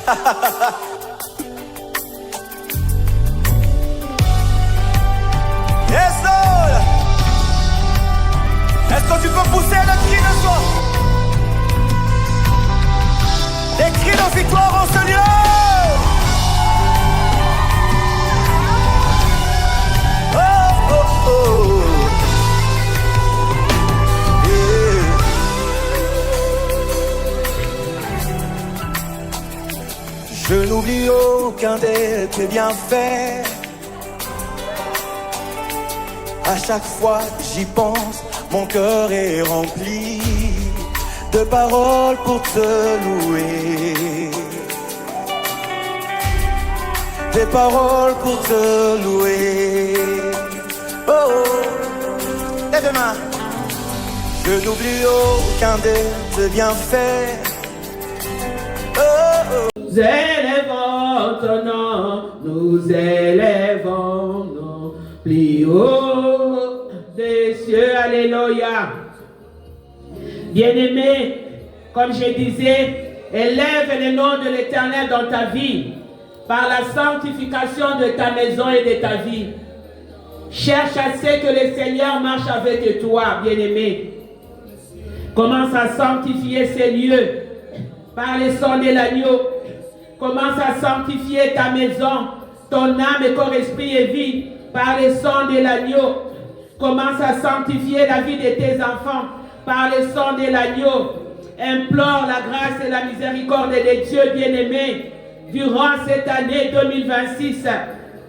Yes, Lord. Est-ce que tu peux pousser le cri de joie? Des cris de victoire en ce lieu. Oh, oh, oh. Je n'oublie aucun de tes bienfaits. À chaque fois que j'y pense, mon cœur est rempli de paroles pour te louer. Des paroles pour te louer. Oh, oh. Lève les mains. Je n'oublie aucun de tes bienfaits. Oh, oh. Nous élèvons ton nom, nous élèvons nos plus haut des cieux, alléluia. Bien-aimé, comme je disais, élève le nom de l'Éternel dans ta vie, par la sanctification de ta maison et de ta vie. Cherche à ce que le Seigneur marche avec toi, bien-aimé. Commence à sanctifier ces lieux par le sang de l'agneau. Commence à sanctifier ta maison, ton âme et corps, esprit et vie par le sang de l'agneau. Commence à sanctifier la vie de tes enfants par le sang de l'agneau. Implore la grâce et la miséricorde de Dieu bien-aimé durant cette année 2026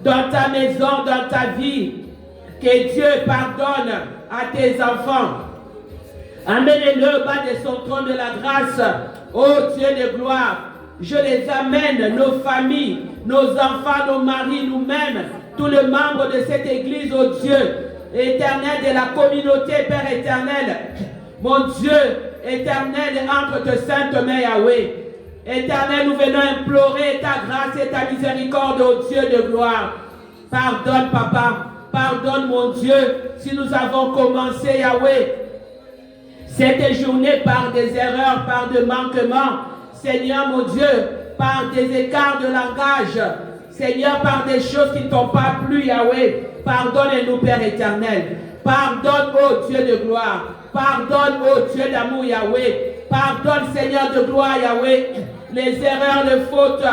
dans ta maison, dans ta vie. Que Dieu pardonne à tes enfants. Amène-le au bas de son trône de la grâce, ô Dieu de gloire. Je les amène, nos familles, nos enfants, nos maris, nous-mêmes, tous les membres de cette église, ô Dieu éternel de la communauté, Père éternel. Mon Dieu éternel, entre tes saintes mains, Yahweh. Éternel, nous venons implorer ta grâce et ta miséricorde, ô Dieu de gloire. Pardonne, Papa. Pardonne, mon Dieu, si nous avons commencé, Yahweh, cette journée par des erreurs, par des manquements. Seigneur, mon Dieu, par des écarts de langage. Seigneur, par des choses qui ne t'ont pas plu, Yahweh. Pardonne-nous, Père éternel. Pardonne, ô Dieu de gloire. Pardonne, ô Dieu d'amour, Yahweh. Pardonne, Seigneur de gloire, Yahweh, les erreurs, les fautes.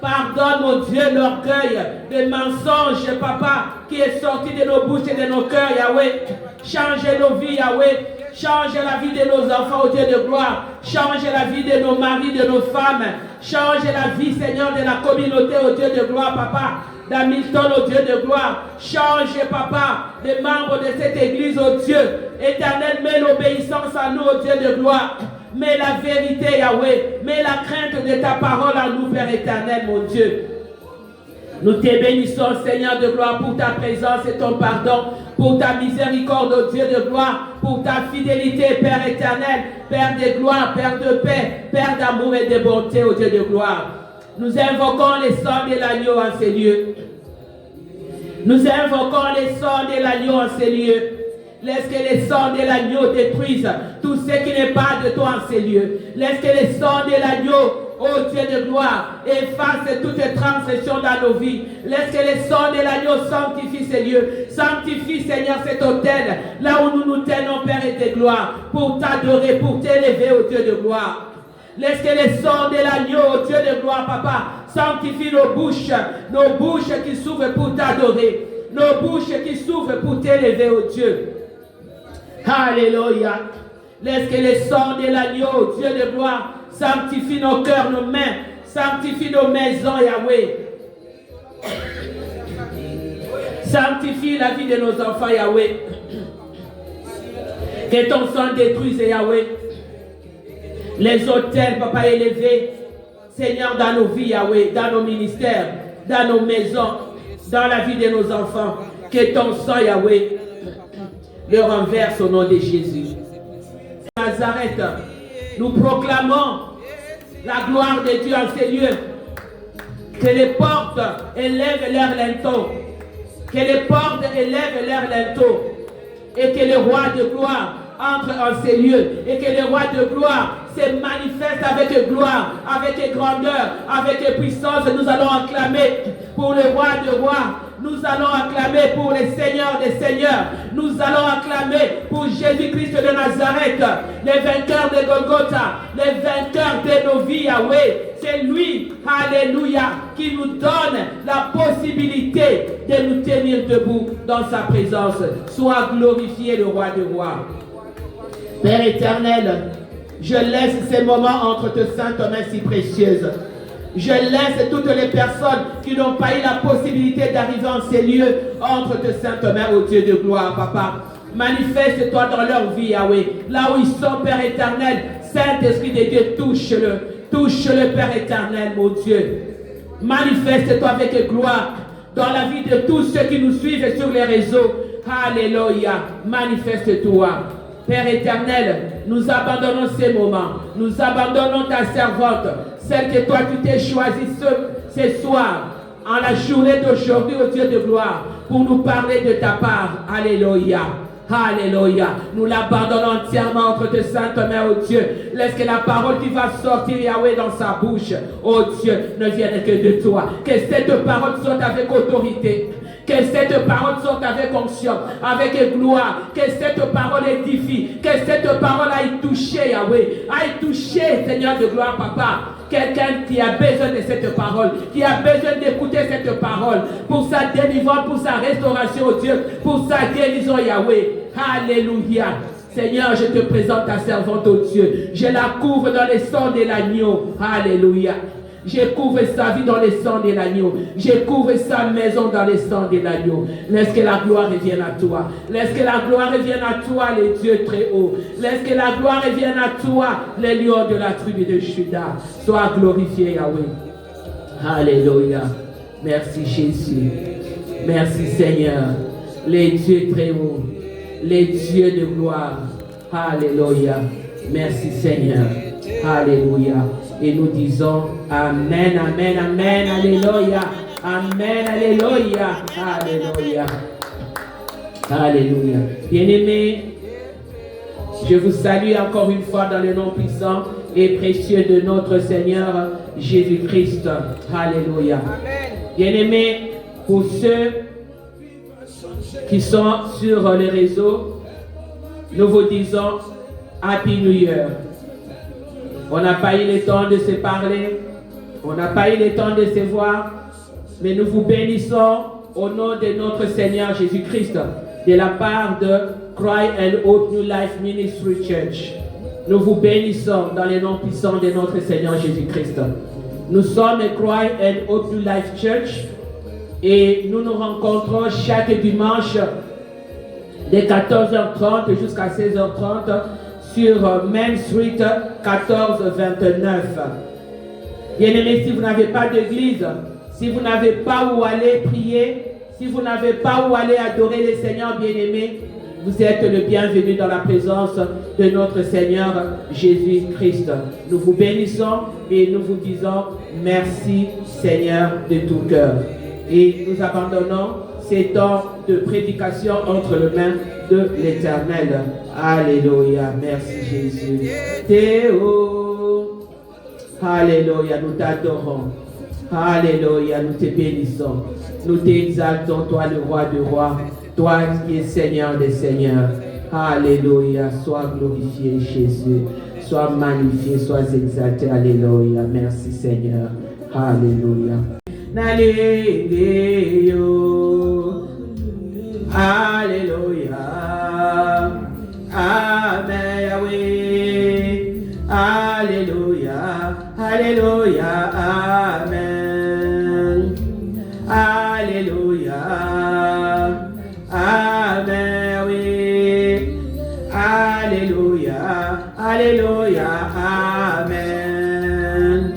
Pardonne, mon Dieu, l'orgueil, les mensonges, Papa, qui est sorti de nos bouches et de nos cœurs, Yahweh. Change nos vies, Yahweh. Change la vie de nos enfants, ô Dieu de gloire. Change la vie de nos maris, de nos femmes. Change la vie, Seigneur, de la communauté, ô Dieu de gloire, Papa. D'Hamilton, ô Dieu de gloire. Change, Papa, les membres de cette église, ô Dieu. Éternel, mets l'obéissance à nous, ô Dieu de gloire. Mets la vérité, Yahweh. Mets la crainte de ta parole en nous, Père éternel, mon Dieu. Nous te bénissons, Seigneur de gloire, pour ta présence et ton pardon, pour ta miséricorde, ô Dieu de gloire, pour ta fidélité, Père éternel, Père de gloire, Père de paix, Père d'amour et de bonté, ô Dieu de gloire. Nous invoquons les sangs de l'agneau en ces lieux. Nous invoquons les sangs de l'agneau en ces lieux. Laisse que les sangs de l'agneau détruisent tout ce qui n'est pas de toi en ces lieux. Laisse que les sangs de l'agneau, ô Dieu de gloire, efface toutes les transgressions dans nos vies. Laisse que les sangs de l'agneau sanctifient ces lieux. Sanctifie, Seigneur, cet autel, là où nous nous tenons, Père et de gloire, pour t'adorer, pour t'élever, ô Dieu de gloire. Laisse que les sangs de l'agneau, ô Dieu de gloire, Papa, sanctifient nos bouches qui s'ouvrent pour t'adorer, nos bouches qui s'ouvrent pour t'élever, ô Dieu. Alléluia. Laisse que les sangs de l'agneau, Dieu de gloire, sanctifie nos cœurs, nos mains, sanctifie nos maisons, Yahweh. Sanctifie la vie de nos enfants, Yahweh. Que ton sang détruise, Yahweh, les autels, Papa, élevés, Seigneur, dans nos vies, Yahweh, dans nos ministères, dans nos maisons, dans la vie de nos enfants. Que ton sang, Yahweh, le renverse au nom de Jésus. Nazareth, nous proclamons la gloire de Dieu en ces lieux. Que les portes élèvent leurs linteaux. Que les portes élèvent leurs linteaux. Et que le roi de gloire entre en ces lieux. Et que le roi de gloire se manifeste avec gloire, avec grandeur, avec puissance. Nous allons acclamer pour le roi de rois. Nous allons acclamer pour les seigneurs des seigneurs. Nous allons acclamer pour Jésus-Christ de Nazareth, les vainqueurs de Golgotha, les vainqueurs de nos vies, Yahweh. C'est lui, alléluia, qui nous donne la possibilité de nous tenir debout dans sa présence. Sois glorifié le roi de rois. Père éternel, je laisse ces moments entre tes saintes mains si précieuses. Je laisse toutes les personnes qui n'ont pas eu la possibilité d'arriver en ces lieux entre tes saintes mains, ô Dieu de gloire, Papa. Manifeste-toi dans leur vie, Yahweh. Là où ils sont, Père éternel, Saint-Esprit de Dieu, touche-le. Touche-le, Père éternel, mon Dieu. Manifeste-toi avec gloire dans la vie de tous ceux qui nous suivent sur les réseaux. Alléluia. Manifeste-toi. Père éternel, nous abandonnons ces moments. Nous abandonnons ta servante, celle que toi tu t'es choisie ce soir, en la journée d'aujourd'hui, au Dieu de gloire, pour nous parler de ta part. Alléluia. Alléluia. Nous l'abandonnons entièrement entre tes saintes mains, oh Dieu. Laisse que la parole qui va sortir, Yahweh, dans sa bouche, oh Dieu, ne vienne que de toi. Que cette parole sorte avec autorité. Que cette parole sorte avec onction, avec gloire. Que cette parole édifie. Que cette parole aille toucher, Yahweh. Aille toucher, Seigneur de gloire, Papa. Quelqu'un qui a besoin de cette parole, qui a besoin d'écouter cette parole pour sa délivrance, pour sa restauration, oh Dieu, pour sa guérison, Yahweh. Alléluia. Seigneur, je te présente ta servante, oh Dieu. Je la couvre dans le sang de l'agneau. Alléluia. Je couvre sa vie dans le sang de l'agneau. Je couvre sa maison dans le sang de l'agneau. Laisse que la gloire revienne à toi. Laisse que la gloire revienne à toi, les dieux très hauts. Laisse que la gloire revienne à toi, les lions de la tribu de Juda. Sois glorifié, Yahweh. Alléluia. Merci Jésus. Merci Seigneur. Les dieux très hauts. Les dieux de gloire. Alléluia. Merci Seigneur. Alléluia. Et nous disons Amen, Amen, Amen, Alléluia. Amen, Alléluia. Alléluia. Alléluia. Bien-aimés, je vous salue encore une fois dans le nom puissant et précieux de notre Seigneur Jésus-Christ. Alléluia. Bien-aimés, pour ceux qui sont sur les réseaux, nous vous disons Happy New Year. On n'a pas eu le temps de se parler, on n'a pas eu le temps de se voir, mais nous vous bénissons au nom de notre Seigneur Jésus-Christ, de la part de Cry and Hope New Life Ministry Church. Nous vous bénissons dans le nom puissant de notre Seigneur Jésus-Christ. Nous sommes Cry and Hope New Life Church et nous nous rencontrons chaque dimanche de 14h30 jusqu'à 16h30 sur Main Street 1429. Bien-aimés, si vous n'avez pas d'église, si vous n'avez pas où aller prier, si vous n'avez pas où aller adorer le Seigneur, bien-aimés, vous êtes le bienvenu dans la présence de notre Seigneur Jésus-Christ. Nous vous bénissons et nous vous disons merci Seigneur de tout cœur. Et nous abandonnons ces temps de prédication entre les mains de l'Éternel. Alléluia. Merci Jésus. Théo. Alléluia. Nous t'adorons. Alléluia. Nous te bénissons. Nous t'exaltons, toi le roi des rois. Toi qui es Seigneur des seigneurs. Alléluia. Sois glorifié Jésus. Sois magnifié. Sois exalté. Alléluia. Merci Seigneur. Alléluia. Alléluia. Amen, Yahweh. Alléluia. Alléluia. Amen. Alléluia. Amen, oui. Alléluia. Alléluia. Amen.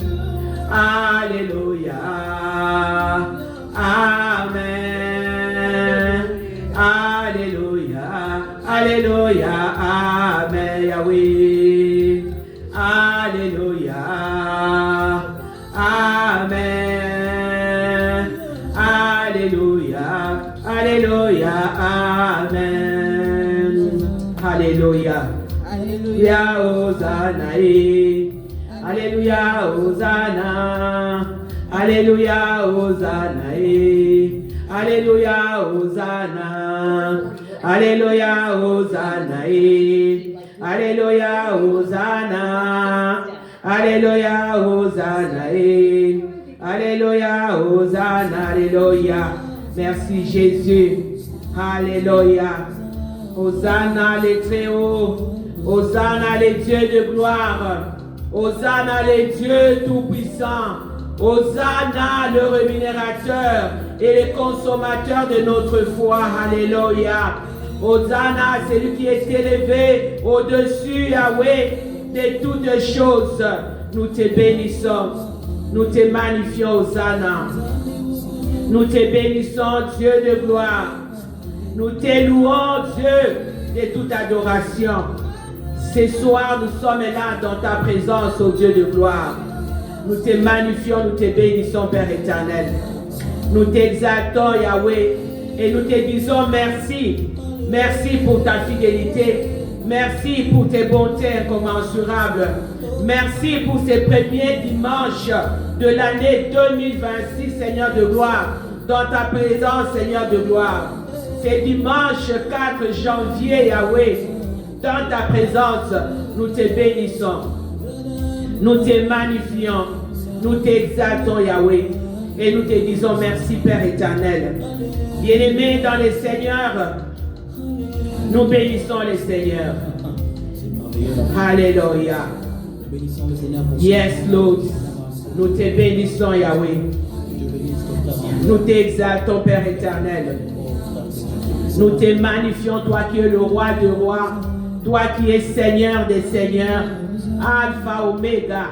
Alléluia. Amen. Alléluia. Alléluia. Amen. Yahweh. Alléluia. Amen. Alléluia. Alléluia. Amen. Alléluia. Alléluia, Hosanna, Alléluia, Hosanna, Alléluia, Hosanna, Alléluia, Hosanna, Alléluia, Hosanna, Alléluia, Hosanna, Alléluia, Hosanna, Alléluia, Hosanna, Alléluia. Merci Jésus. Alléluia. Hosanna les très hauts. Hosanna les dieux de gloire. Hosanna les dieux tout-puissants. Hosanna le rémunérateur et le consommateur de notre foi. Alléluia. Hosanna, celui qui est élevé au-dessus, Yahweh, de toutes choses. Nous te bénissons. Nous te magnifions, Hosanna. Nous te bénissons, Dieu de gloire. Nous te louons, Dieu de toute adoration. Ce soir, nous sommes là dans ta présence, ô Dieu de gloire. Nous te magnifions, nous te bénissons, Père éternel. Nous t'exaltons, Yahweh, et nous te disons merci. Merci pour ta fidélité. Merci pour tes bontés incommensurables. Merci pour ces premiers dimanches de l'année 2026, Seigneur de gloire, dans ta présence, Seigneur de gloire. C'est dimanche 4 janvier, Yahweh, dans ta présence, nous te bénissons. Nous te magnifions, nous t'exaltons, Yahweh, et nous te disons merci, Père éternel. Bien-aimés dans les Seigneurs, nous bénissons les Seigneurs. Alléluia. Yes, Lord. Nous te bénissons, Yahweh. Nous t'exaltons, Père éternel. Nous te magnifions, toi qui es le roi des rois, toi qui es Seigneur des seigneurs, Alpha, Oméga,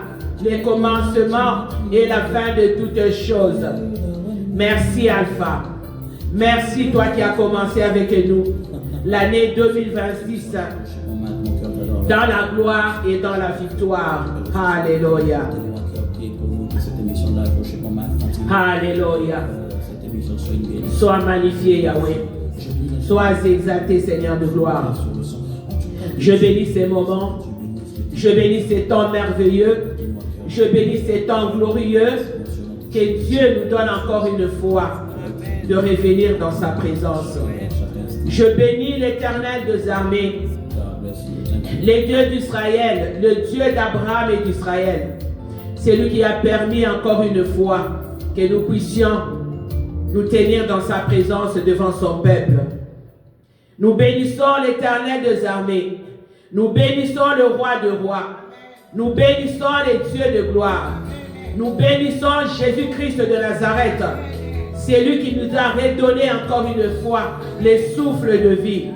le commencement et la fin de toutes choses. Merci, Alpha. Merci, toi qui as commencé avec nous l'année 2026 dans la gloire et dans la victoire. Alléluia. Alléluia. Sois magnifié, Yahweh. Sois exalté, Seigneur de gloire. Je bénis ces moments. Je bénis ces temps merveilleux. Je bénis ces temps glorieux. Que Dieu nous donne encore une fois de revenir dans sa présence. Je bénis l'Éternel des armées, le Dieu d'Israël, le Dieu d'Abraham et d'Israël. C'est lui qui a permis encore une fois que nous puissions nous tenir dans sa présence devant son peuple. Nous bénissons l'Éternel des armées. Nous bénissons le roi de rois. Nous bénissons les dieux de gloire. Nous bénissons Jésus-Christ de Nazareth. C'est lui qui nous a redonné encore une fois le souffle de vie.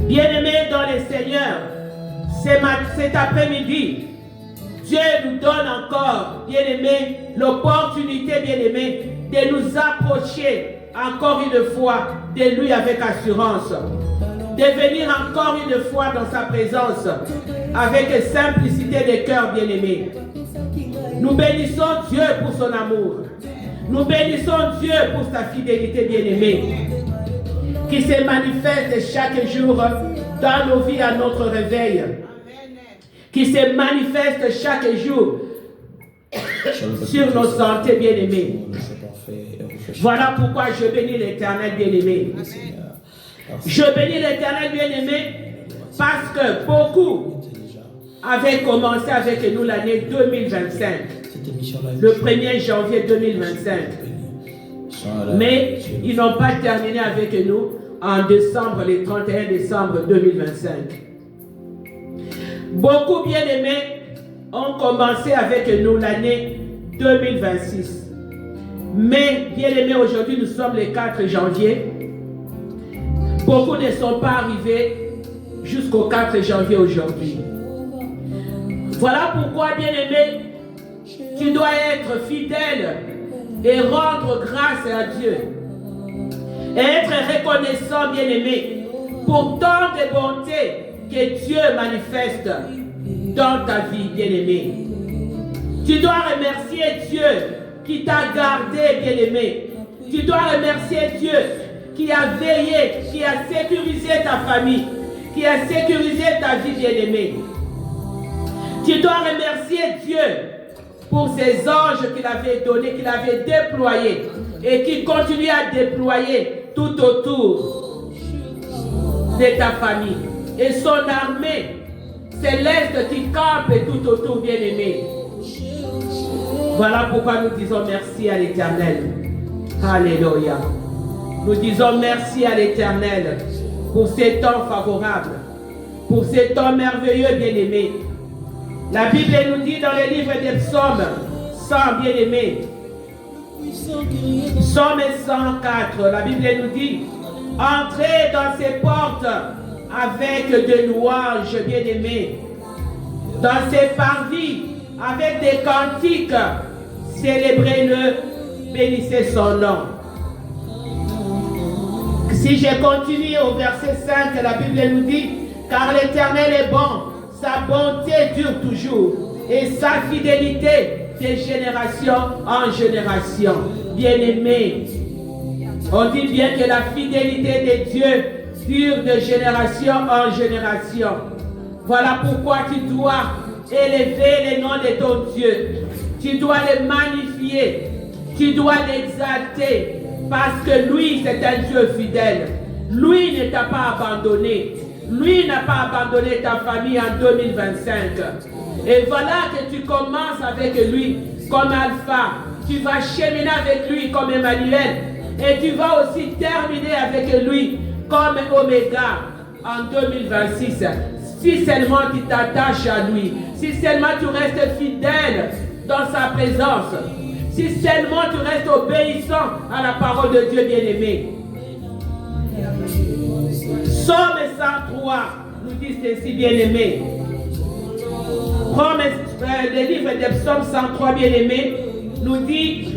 Bien-aimés dans les Seigneurs, cet après-midi, Dieu nous donne encore, bien-aimés, l'opportunité, bien-aimés, de nous approcher encore une fois de lui avec assurance. De venir encore une fois dans sa présence avec simplicité de cœur, bien-aimés. Nous bénissons Dieu pour son amour. Nous bénissons Dieu pour sa fidélité, bien-aimée, qui se manifeste chaque jour dans nos vies à notre réveil, qui se manifeste chaque jour sur nos santé, bien-aimés. Voilà pourquoi je bénis l'Éternel, bien-aimé. Je bénis l'Éternel, bien-aimé, parce que beaucoup avaient commencé avec nous l'année 2025. Le 1er janvier 2025. Mais ils n'ont pas terminé avec nous en décembre, le 31 décembre 2025. Beaucoup bien-aimés ont commencé avec nous l'année 2026. Mais bien-aimés, aujourd'hui nous sommes le 4 janvier. Beaucoup ne sont pas arrivés jusqu'au 4 janvier aujourd'hui. Voilà pourquoi, bien-aimés, tu dois être fidèle et rendre grâce à Dieu. Et être reconnaissant, bien-aimé, pour tant de bontés que Dieu manifeste dans ta vie, bien-aimé. Tu dois remercier Dieu qui t'a gardé, bien-aimé. Tu dois remercier Dieu qui a veillé, qui a sécurisé ta famille, qui a sécurisé ta vie, bien-aimé. Tu dois remercier Dieu pour ces anges qu'il avait donnés, qu'il avait déployés et qui continue à déployer tout autour de ta famille. Et son armée céleste qui campe tout autour, bien-aimé. Voilà pourquoi nous disons merci à l'Éternel. Alléluia. Nous disons merci à l'Éternel pour ces temps favorables, pour ces temps merveilleux, bien-aimés. La Bible nous dit dans le livre des psaumes 100, bien-aimés, psaume 104, la Bible nous dit, entrez dans ses portes avec de louanges, bien-aimés, dans ses parvis avec des cantiques, célébrez-le, bénissez son nom. Si je continue au verset 5, la Bible nous dit, car l'Éternel est bon, sa bonté dure toujours, et sa fidélité de génération en génération. Bien-aimé, on dit bien que la fidélité de Dieu dure de génération en génération. Voilà pourquoi tu dois élever le nom de ton Dieu. Tu dois le magnifier. Tu dois l'exalter. Parce que lui, c'est un Dieu fidèle. Lui ne t'a pas abandonné. Lui n'a pas abandonné ta famille en 2025. Et voilà que tu commences avec lui comme Alpha. Tu vas cheminer avec lui comme Emmanuel. Et tu vas aussi terminer avec lui comme Oméga en 2026. Si seulement tu t'attaches à lui. Si seulement tu restes fidèle dans sa présence. Si seulement tu restes obéissant à la parole de Dieu bien-aimé. Psaume 103 nous dit ceci, bien-aimé. Le livre des psaumes 103, bien-aimé, nous dit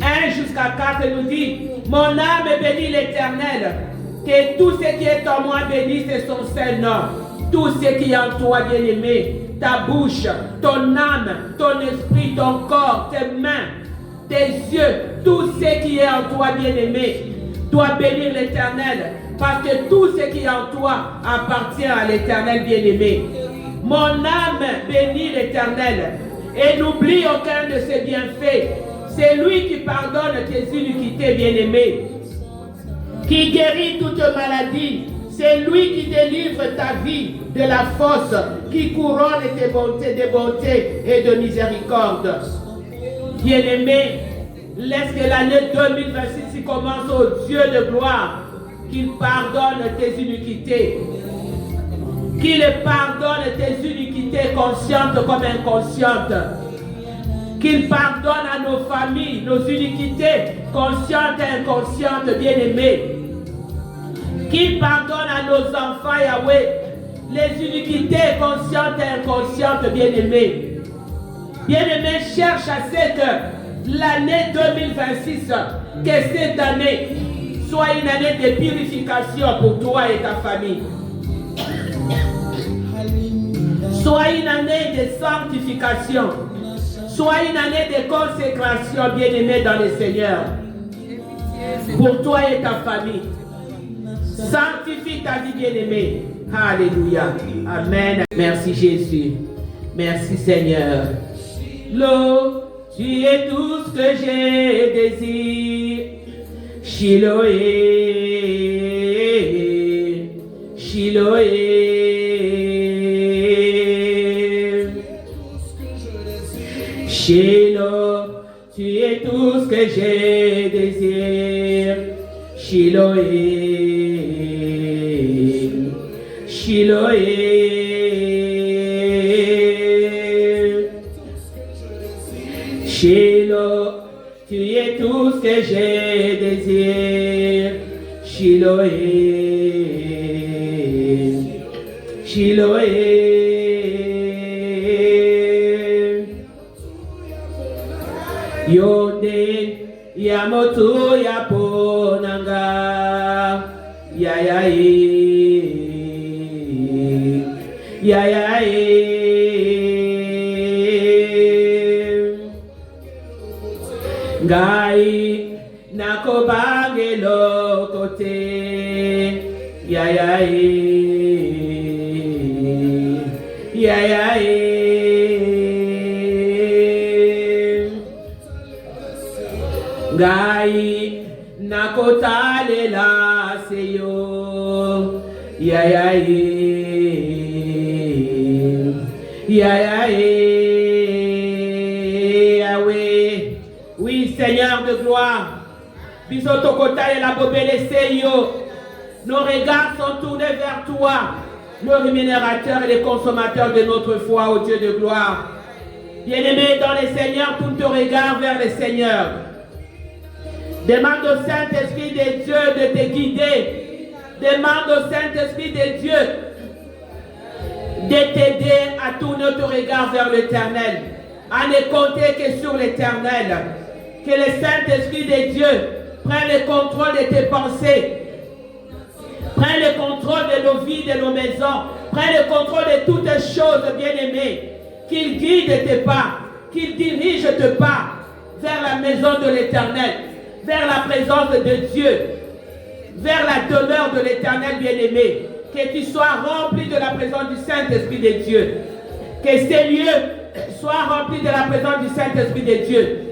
1 jusqu'à 4, nous dit, mon âme bénit l'Éternel, que tout ce qui est en moi bénisse son Saint-Nom. Tout ce qui est en toi, bien-aimé, ta bouche, ton âme, ton esprit, ton corps, tes mains, tes yeux, tout ce qui est en toi, bien-aimé, doit bénir l'Éternel, parce que tout ce qui est en toi appartient à l'Éternel, bien-aimé. Mon âme bénit l'Éternel et n'oublie aucun de ses bienfaits. C'est lui qui pardonne tes iniquités, bien-aimé, qui guérit toute maladie. C'est lui qui délivre ta vie de la fosse, qui couronne tes bontés, de bonté et de miséricorde. Bien-aimé, laisse que l'année 2026 commence au Dieu de gloire, qu'il pardonne tes iniquités, qu'il pardonne tes iniquités conscientes comme inconscientes, qu'il pardonne à nos familles, nos iniquités conscientes et inconscientes, bien-aimés. Qu'il pardonne à nos enfants, Yahweh, les iniquités conscientes et inconscientes, bien-aimés. Bien-aimés, cherche à ce que l'année 2026, que cette année soit une année de purification pour toi et ta famille. Soit une année de sanctification. Soit une année de consécration, bien-aimés dans le Seigneur. Pour toi et ta famille. Sanctifie ta vie, bien-aimée. Alléluia. Amen. Merci Jésus. Merci Seigneur. L'eau, tu es tout ce que j'ai désir. Shiloé, Shiloé. Shiloh, tu es tout ce que j'ai désir. Shiloé. Shiloé, Shiloh, tu es tout ce que j'ai désir. Shiloé, Shiloé, Yode, Yamoto, Yaponanga, Yayae. Ngai nakobange lokote yayae Yeah, yeah, yeah. Gai nakotale la seyo. Yeah, yeah, yeah. Yeah, yeah, yeah. Oui, Seigneur de gloire. Bisotokota et la bobele seyo. Nos regards sont tournés vers toi, le rémunérateur et le consommateur de notre foi, ô Dieu de gloire. Bien-aimé dans les Seigneurs, tourne ton regard vers les Seigneurs. Demande au Saint-Esprit de Dieu de te guider. Demande au Saint-Esprit de Dieu de t'aider à tourner ton regard vers l'Éternel, à ne compter que sur l'Éternel. Que le Saint-Esprit de Dieu prenne le contrôle de tes pensées. Prends le contrôle de nos vies, de nos maisons. Prends le contrôle de toutes choses, bien-aimées. Qu'il guide tes pas, qu'il dirige tes pas vers la maison de l'Éternel, vers la présence de Dieu, vers la demeure de l'Éternel, bien-aimé. Que tu sois rempli de la présence du Saint-Esprit de Dieu. Que ces lieux soient remplis de la présence du Saint-Esprit de Dieu.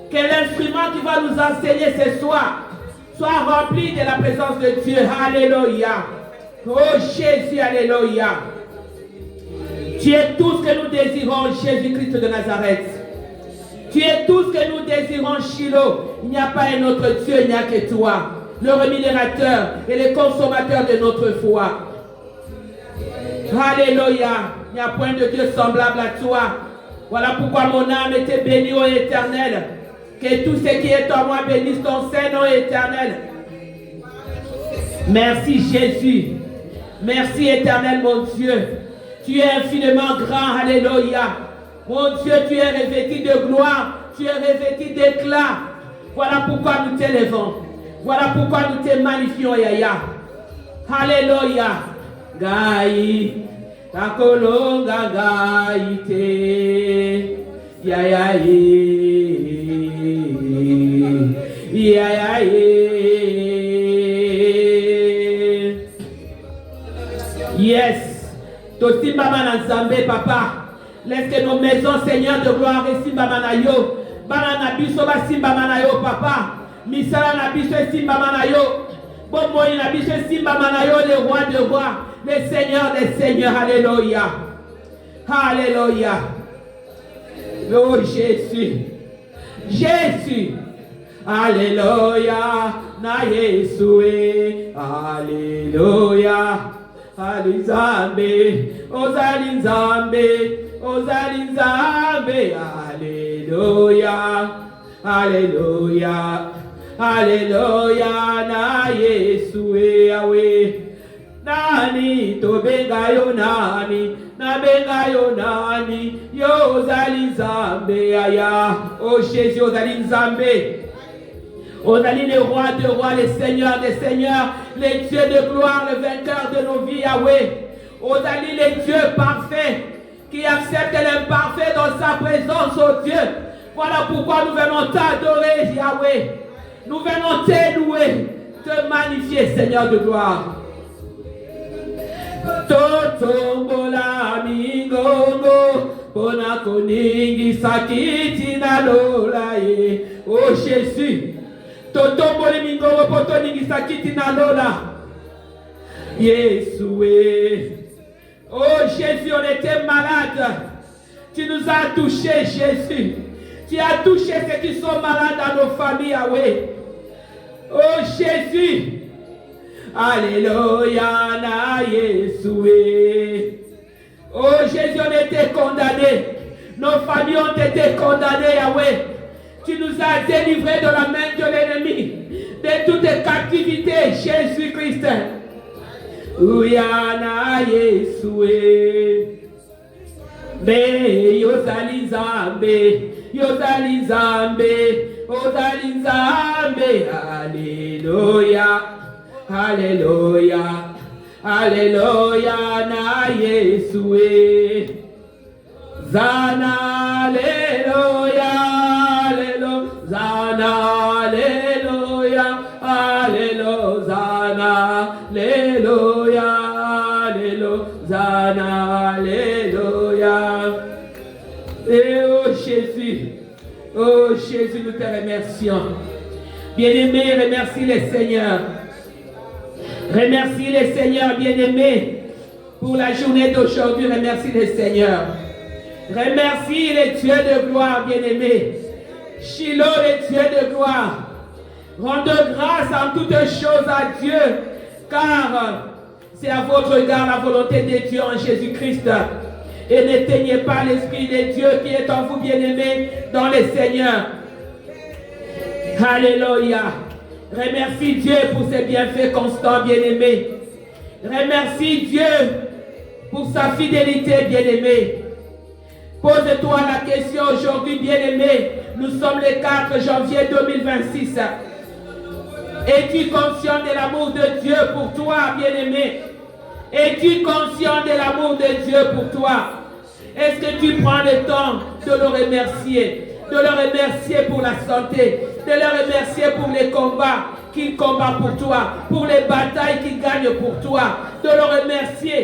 Que l'instrument qui va nous enseigner ce soir soit rempli de la présence de Dieu. Alléluia. Oh Jésus, alléluia. Tu es tout ce que nous désirons, Jésus-Christ de Nazareth. Tu es tout ce que nous désirons, Shiloh. Il n'y a pas un autre Dieu, il n'y a que toi, le rémunérateur et le consommateur de notre foi. Alléluia. Il n'y a point de Dieu semblable à toi. Voilà pourquoi mon âme était bénie, ô Éternel. Que tout ce qui est en moi bénisse ton Saint-Nom éternel. Merci Jésus. Merci Éternel mon Dieu. Tu es infiniment grand. Alléluia. Mon Dieu, tu es revêtu de gloire. Tu es revêtu d'éclat. Voilà pourquoi nous t'élevons. Voilà pourquoi nous te magnifions, Yaya. Alléluia. Gai. Takolonga gaite. Yaya. Yeah, yeah. Yes. Tosimba mana Nzambe, papa. Laisse que nos maisons, Seigneur de gloire, resimba mana yo. Banana biso ba simba mana yo, papa. Misala na biso simba mana yo. Bomboyi na biso simba mana yo, le roi de rois, le Seigneur des seigneurs. Alléluia. Alléluia. Oh Jésus. Jésus. Alléluia, na Yesue, Alléluia, Alizambe, Ozalinzambe, Ozalinzambe, Alléluia, Alléluia, Alléluia, na Yesue, Yahweh, nani, tobengayo nani, na bengayo nani, yo Ozalinzambe, aya, oh Jésus, Ozalinzambe. Ozali le roi de rois, le seigneur des seigneurs, le Dieu de gloire, le vainqueur de nos vies, Yahweh. Ozali le Dieu parfait, qui accepte l'imparfait dans sa présence, oh Dieu. Voilà pourquoi nous venons t'adorer, Yahweh. Nous venons te louer, te magnifier, Seigneur de gloire. Totombola mingongo, ponako ningi sakiti na lola ye. Oh Jésus. Totomboli mingongo poto ningi sakiti na lola. Yesoué. Oh Jésus, on était malade. Tu nous as touchés, Jésus. Tu as touché ceux qui sont malades dans nos familles, Yahweh. Oh Jésus. Alléluia, na Yesoué. Oh Jésus, on était condamnés. Nos familles ont été condamnées, Yahweh. Tu nous as délivrés de la main de l'ennemi, de toute captivité, Jésus-Christ. Uyana Yesoué. Me Yozalizambe, Yozalizambe, Yozalizambe. Alléluia, Alléluia, Alléluia, na Yesoué. Zana, Alléluia, Alléluia, Zana, Alléluia, Alléluia, Zana, Alléluia, Alléluia, Zana. Alléluia. Et oh Jésus, nous te remercions. Bien-aimés, remercie les Seigneurs. Remercie les Seigneurs, bien-aimés, pour la journée d'aujourd'hui. Remercie les Seigneurs. Remercie les dieux de gloire, bien-aimés. Shiloh, les dieux de gloire. Rendez grâce en toutes choses à Dieu, car c'est à votre égard la volonté de Dieu en Jésus-Christ. Et n'éteignez pas l'Esprit de Dieu qui est en vous, bien-aimés, dans le Seigneur. Alléluia. Remercie Dieu pour ses bienfaits constants, bien-aimés. Remercie Dieu pour sa fidélité, bien-aimé. Pose-toi la question aujourd'hui, bien-aimé. Nous sommes le 4 janvier 2026. Es-tu conscient de l'amour de Dieu pour toi, bien-aimé? Es-tu conscient de l'amour de Dieu pour toi? Est-ce que tu prends le temps de le remercier? De le remercier pour la santé, de le remercier pour les combats qu'il combat pour toi, pour les batailles qu'il gagne pour toi, de le remercier.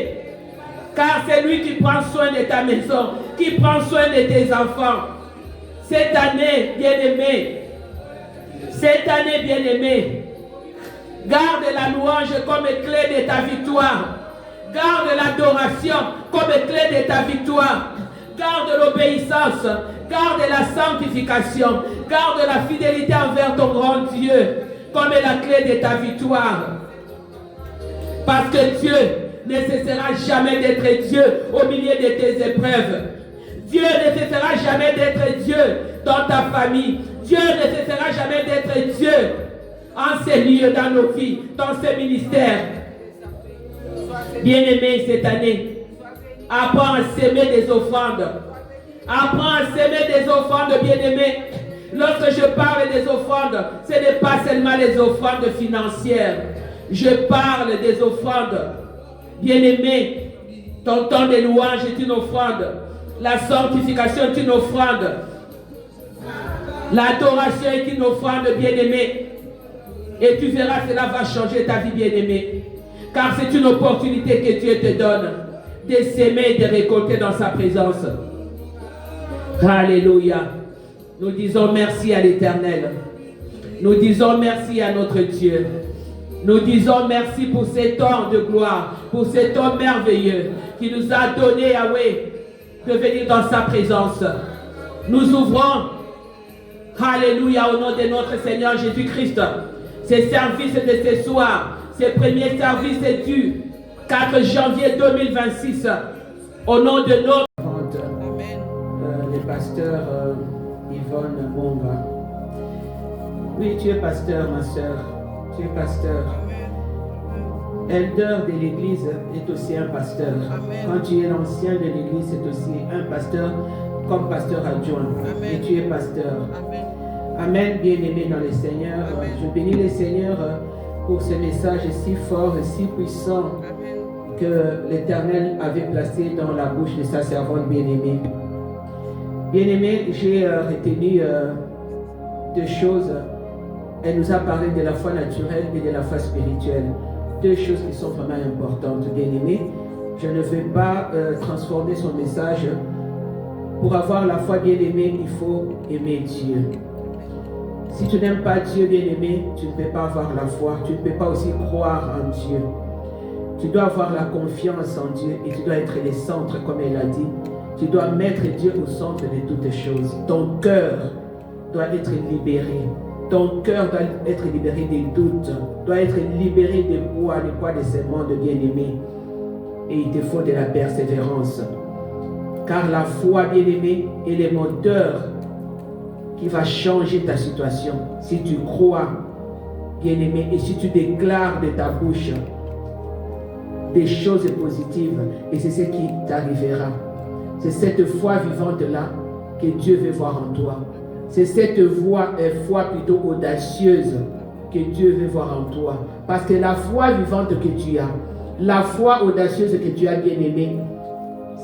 Car c'est lui qui prend soin de ta maison, qui prend soin de tes enfants. Cette année, bien-aimé, garde la louange comme clé de ta victoire. Garde l'adoration comme clé de ta victoire. Garde l'obéissance. Garde la sanctification. Garde la fidélité envers ton grand Dieu comme la clé de ta victoire. Parce que Dieu ne cessera jamais d'être Dieu au milieu de tes épreuves. Dieu ne cessera jamais d'être Dieu dans ta famille. Dieu ne cessera jamais d'être Dieu en ces lieux, dans nos vies, dans ces ministères. Bien-aimés, cette année, apprends à s'aimer des offrandes. Apprends à s'aimer des offrandes, bien-aimés. Lorsque je parle des offrandes, ce n'est pas seulement les offrandes financières. Je parle des offrandes. Bien-aimés, ton temps de louange est une offrande. La sanctification est une offrande. L'adoration est une offrande, bien-aimé. Et tu verras, cela va changer ta vie, bien-aimé. Car c'est une opportunité que Dieu te donne de s'aimer et de récolter dans sa présence. Alléluia. Nous disons merci à l'Éternel. Nous disons merci à notre Dieu. Nous disons merci pour cet homme de gloire, pour cet homme merveilleux qui nous a donné, Yahweh, de venir dans sa présence. Nous ouvrons, alléluia, au nom de notre Seigneur Jésus-Christ, ces services de ce soir, ces premiers services du 4 janvier 2026, au nom de notre... le pasteur Yvonne Monga. Oui, tu es pasteur, ma soeur. Tu es pasteur. Elder de l'église est aussi un pasteur. Quand tu es l'ancien de l'église, c'est aussi un pasteur, comme pasteur adjoint. Et tu es pasteur. Amen, bien-aimé dans le Seigneur. Je bénis le Seigneur pour ce message si fort et si puissant que l'Éternel avait placé dans la bouche de sa servante bien-aimée. Bien-aimé, j'ai retenu deux choses. Elle nous a parlé de la foi naturelle et de la foi spirituelle. Deux choses qui sont vraiment importantes, bien-aimé. Je ne vais pas transformer son message. Pour avoir la foi, bien-aimé, il faut aimer Dieu. Si tu n'aimes pas Dieu, bien-aimé, tu ne peux pas avoir la foi. Tu ne peux pas aussi croire en Dieu. Tu dois avoir la confiance en Dieu et tu dois être le centre, comme elle a dit. Tu dois mettre Dieu au centre de toutes choses. Ton cœur doit être libéré. Ton cœur doit être libéré des doutes, doit être libéré des poids de ce monde bien-aimé. Et il te faut de la persévérance. Car la foi, bien-aimé, est le moteur qui va changer ta situation. Si tu crois, bien-aimé, et si tu déclares de ta bouche des choses positives, et c'est ce qui t'arrivera. C'est cette foi vivante-là que Dieu veut voir en toi. C'est cette foi plutôt audacieuse que Dieu veut voir en toi. Parce que la foi vivante que tu as, la foi audacieuse que tu as, bien-aimé,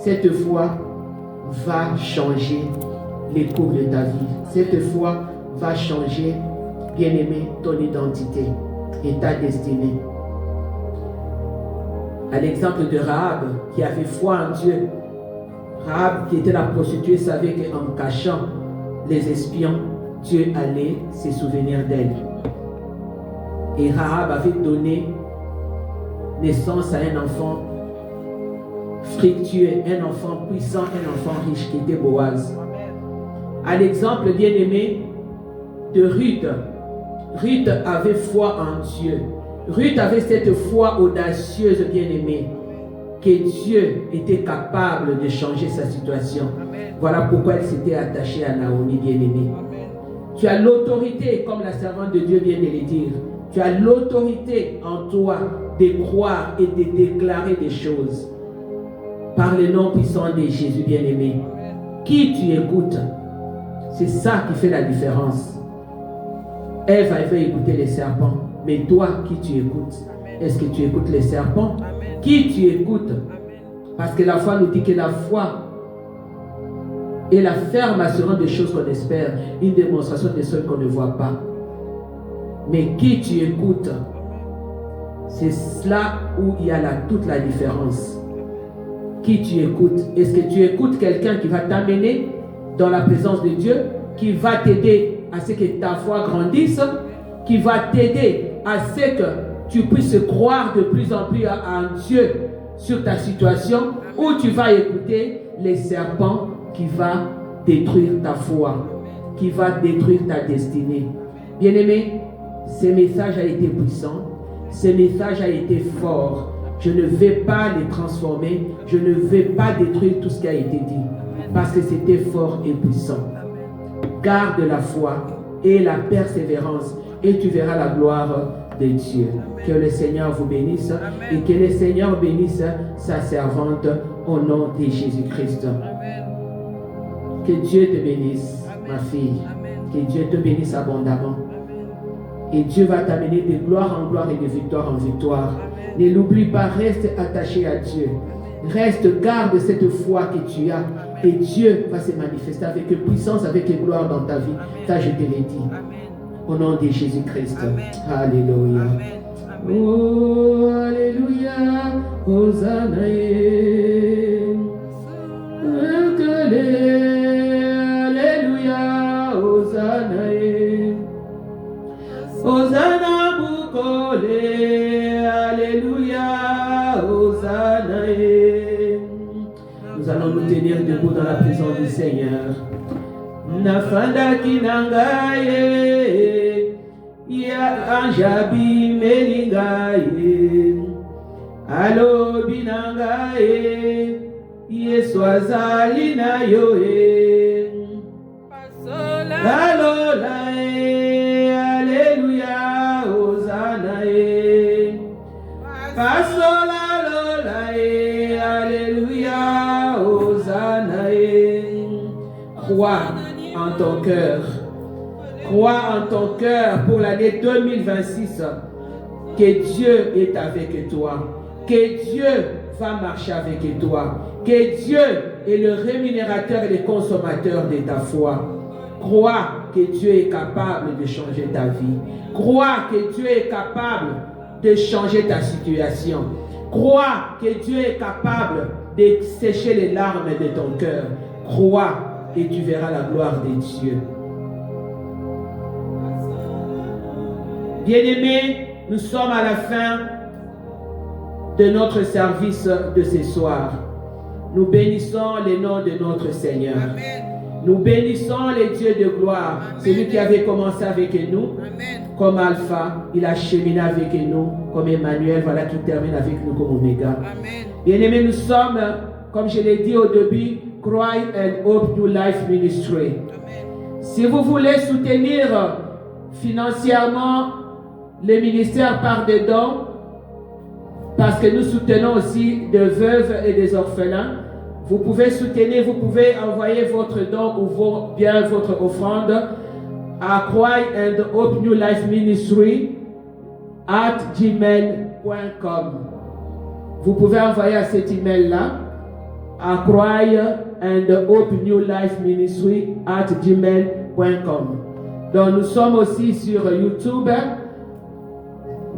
cette foi va changer les cours de ta vie. Cette foi va changer, bien-aimé, ton identité et ta destinée. À l'exemple de Rahab, qui avait foi en Dieu. Rahab, qui était la prostituée, savait qu'en cachant les espions, Dieu allait se souvenir d'elle. Et Rahab avait donné naissance à un enfant fructueux, un enfant puissant, un enfant riche qui était Boaz. À l'exemple bien-aimé de Ruth, Ruth avait foi en Dieu. Ruth avait cette foi audacieuse, bien-aimée, que Dieu était capable de changer sa situation. Voilà pourquoi elle s'était attachée à Naomi, bien-aimée. Tu as l'autorité, comme la servante de Dieu vient de le dire. Tu as l'autorité en toi de croire et de déclarer des choses. Par le nom puissant de Jésus, bien-aimé. Qui tu écoutes, c'est ça qui fait la différence. Ève avait écouté les serpents, mais toi, qui tu écoutes? Est-ce que tu écoutes les serpents? Qui tu écoutes? Parce que la foi nous dit que la foi est la ferme assurance des choses qu'on espère, une démonstration des choses qu'on ne voit pas. Mais qui tu écoutes? C'est cela où il y a toute la différence. Qui tu écoutes? Est-ce que tu écoutes quelqu'un qui va t'amener dans la présence de Dieu, qui va t'aider à ce que ta foi grandisse, qui va t'aider à ce que tu puisses croire de plus en plus en Dieu sur ta situation, ou tu vas écouter les serpents qui va détruire ta foi, qui va détruire ta destinée. Bien-aimé, ce message a été puissant, ce message a été fort. Je ne vais pas les transformer, je ne vais pas détruire tout ce qui a été dit, parce que c'était fort et puissant. Garde la foi et la persévérance, et tu verras la gloire de Dieu. Que le Seigneur vous bénisse et que le Seigneur bénisse sa servante au nom de Jésus-Christ. Que Dieu te bénisse, ma fille. Que Dieu te bénisse abondamment. Et Dieu va t'amener de gloire en gloire et de victoire en victoire. Ne l'oublie pas, reste attaché à Dieu. Reste, garde cette foi que tu as. Et Dieu va se manifester avec puissance, avec gloire dans ta vie. Ça, je te l'ai dit. Au nom de Jésus-Christ. Alléluia. Oh, Alléluia. Hosanna. Alléluia. Hosanna. Hosanna Bukole. Alléluia. Hosanna. Nous allons nous tenir debout dans la présence du Seigneur. Nafanda kinangaye, ya anjabi melingaye, alo binangaye, Yesu azali na yoe, alo lae, alléluia, hosanna e, pasola lo lae, alléluia, hosanna e. Crois en ton cœur. Crois en ton cœur pour l'année 2026 que Dieu est avec toi, que Dieu va marcher avec toi, que Dieu est le rémunérateur et le consommateur de ta foi. Crois que Dieu est capable de changer ta vie. Crois que Dieu est capable de changer ta situation. Crois que Dieu est capable de sécher les larmes de ton cœur. Crois et tu verras la gloire de Dieu. Bien-aimés, nous sommes à la fin de notre service de ce soir. Nous bénissons le nom de notre Seigneur. Amen. Nous bénissons le Dieu de gloire. Celui qui avait commencé avec nous. Amen. Comme Alpha, il a cheminé avec nous. Comme Emmanuel, voilà qui termine avec nous comme Oméga. Bien-aimés, nous sommes, comme je l'ai dit au début, Cry and Hope New Life Ministry. Amen. Si vous voulez soutenir financièrement le ministère par des dons, parce que nous soutenons aussi des veuves et des orphelins, vous pouvez soutenir, vous pouvez envoyer votre don ou bien votre offrande à Cry and Hope New Life Ministry @gmail.com. Vous pouvez envoyer à cet email-là à Cry and Hope New Life Ministry @gmail.com. Donc nous sommes aussi sur YouTube.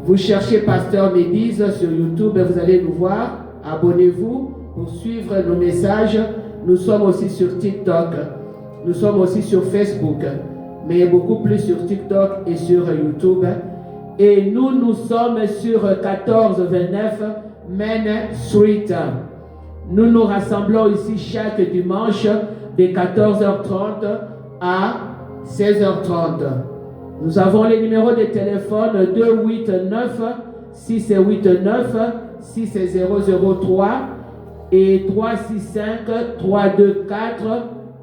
Vous cherchez Pasteur Médise sur YouTube, vous allez nous voir. Abonnez-vous pour suivre nos messages. Nous sommes aussi sur TikTok. Nous sommes aussi sur Facebook. Mais beaucoup plus sur TikTok et sur YouTube. Et nous sommes sur 1429 Main Street. Nous nous rassemblons ici chaque dimanche de 14h30 à 16h30. Nous avons les numéros de téléphone 289 689 6003 et 365 324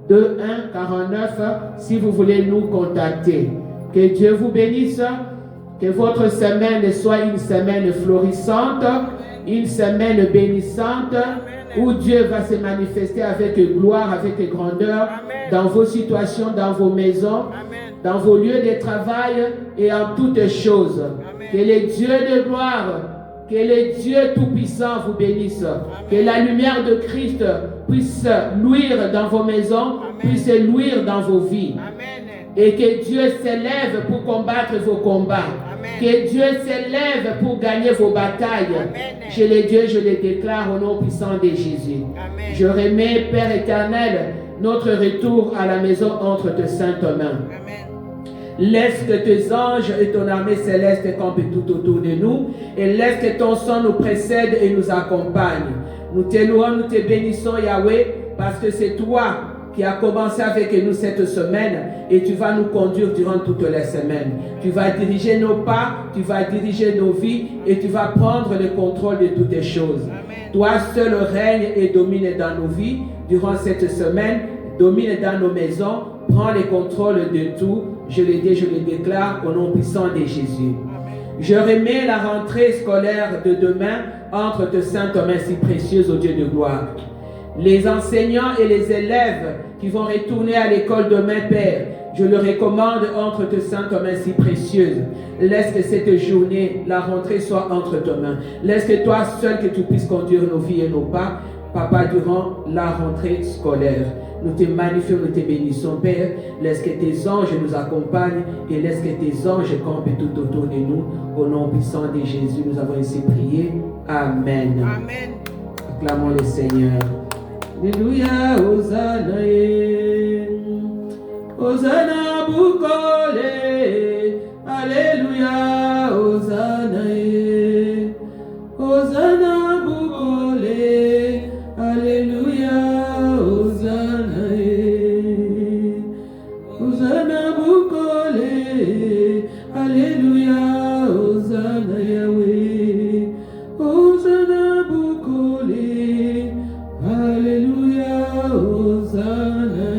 2149 si vous voulez nous contacter. Que Dieu vous bénisse, que votre semaine soit une semaine florissante, une semaine bénissante, où Dieu va se manifester avec gloire, avec grandeur, dans vos situations, dans vos maisons, dans vos lieux de travail et en toutes choses. Que le Dieu de gloire, que le Dieu Tout-Puissant vous bénisse. Que la lumière de Christ puisse luire dans vos maisons, puisse luire dans vos vies. Et que Dieu s'élève pour combattre vos combats. Que Dieu s'élève pour gagner vos batailles. Je les Dieu, je les déclare au nom puissant de Jésus. Je remets, Père éternel, notre retour à la maison entre tes saintes mains. Laisse que tes anges et ton armée céleste campent tout autour de nous. Et laisse que ton sang nous précède et nous accompagne. Nous te louons, nous te bénissons, Yahweh, parce que c'est toi qui as commencé avec nous cette semaine et tu vas nous conduire durant toute la semaine. Tu vas diriger nos pas, tu vas diriger nos vies et tu vas prendre le contrôle de toutes les choses. Amen. Toi seul règne et domine dans nos vies durant cette semaine, domine dans nos maisons, prends le contrôle de tout. Je le dis, je le déclare au nom puissant de Jésus. Je remets la rentrée scolaire de demain entre tes saintes mains si précieuses, au Dieu de gloire. Les enseignants et les élèves qui vont retourner à l'école demain, Père, je le recommande entre tes saintes mains si précieuses. Laisse que cette journée, la rentrée soit entre tes mains. Laisse que toi seul que tu puisses conduire nos vies et nos pas, Papa, durant la rentrée scolaire. Nous te magnifions, nous te bénissons, Père. Laisse que tes anges nous accompagnent et laisse que tes anges campent tout autour de nous. Au nom puissant de Jésus, nous avons ainsi prié. Amen. Amen. Acclamons le Seigneur. Alléluia, Hosanna, Hosanna Bukole, Alléluia, Hosanna, Hosanna Bukole, Alléluia, Hosanna, Hosanna Bukole, Alléluia, Hosanna Yahweh, Hosanna Bukole. Alléluia, Hosanna.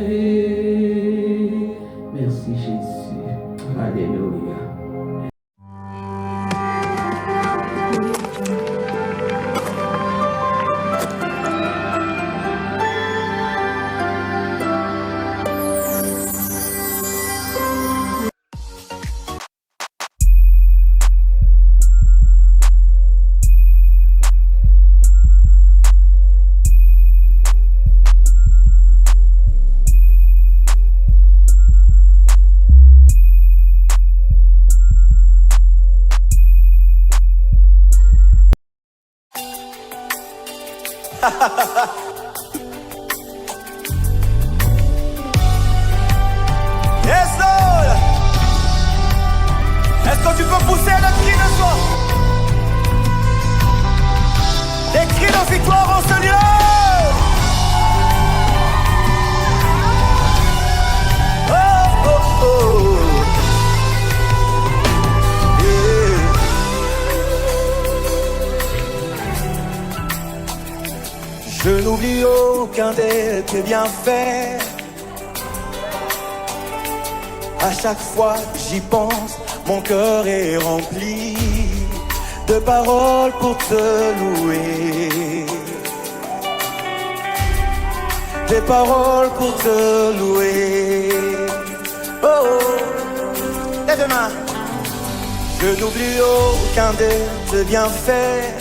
Merci Jésus. Alléluia. Yes, Lord. Est-ce que tu peux pousser le cri de joie? Des cris de victoire en ce lieu. Oh, oh, oh. Je n'oublie aucun de tes bienfaits. À chaque fois que j'y pense, mon cœur est rempli de paroles pour te louer. Des paroles pour te louer. Oh, oh. Lève les mains. Je n'oublie aucun de tes bienfaits.